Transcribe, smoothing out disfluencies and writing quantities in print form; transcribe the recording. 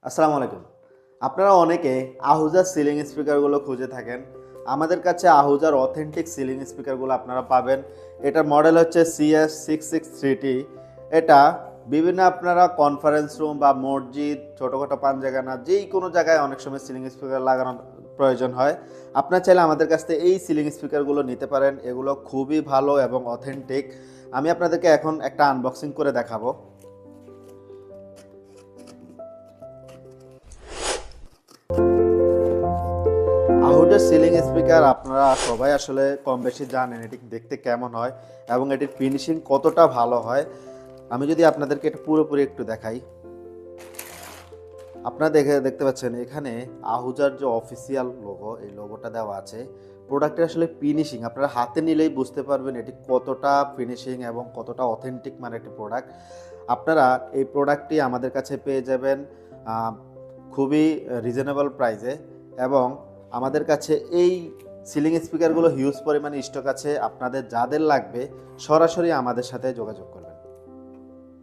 আসসালামু আলাইকুম। আপনারা অনেকে আহুজার সিলিং স্পিকারগুলো খুঁজে থাকেন। আমাদের কাছে আহুজার অথেন্টিক সিলিং স্পিকারগুলো আপনারা পাবেন। এটার মডেল হচ্ছে CS663T। এটা বিভিন্ন আপনারা কনফারেন্স রুম বা মসজিদ, ছোটোখাটো পাঞ্জাগানা যেই কোনো জায়গায় অনেক সময় সিলিং স্পিকার লাগানোর প্রয়োজন হয়। আপনারা চাইলে আমাদের কাছ থেকে এই সিলিং স্পিকারগুলো নিতে পারেন। এগুলো খুবই ভালো এবং অথেন্টিক। আমি আপনাদেরকে এখন একটা আনবক্সিং করে দেখাবো। আহুডের সিলিং স্পিকার আপনারা সবাই আসলে কম বেশি জানেন এটি দেখতে কেমন হয় এবং এটির ফিনিশিং কতটা ভালো হয়। আমি যদি আপনাদেরকে এটা পুরোপুরি একটু দেখাই, আপনারা দেখতে পাচ্ছেন এখানে আহুজার যে অফিসিয়াল লোগো, এই লোগোটা দেওয়া আছে। প্রোডাক্টের আসলে ফিনিশিং আপনারা হাতে নিলেই বুঝতে পারবেন এটি কতটা ফিনিশিং এবং কতটা অথেন্টিক মানে একটি প্রোডাক্ট। আপনারা এই প্রোডাক্টটি আমাদের কাছে পেয়ে যাবেন খুবই রিজনেবল প্রাইসে, এবং আমাদের কাছে এই সিলিং স্পিকারগুলো হিউজ পরিমাণে স্টক আছে। আপনাদের যাদের লাগবে সরাসরি আমাদের সাথে যোগাযোগ করুন।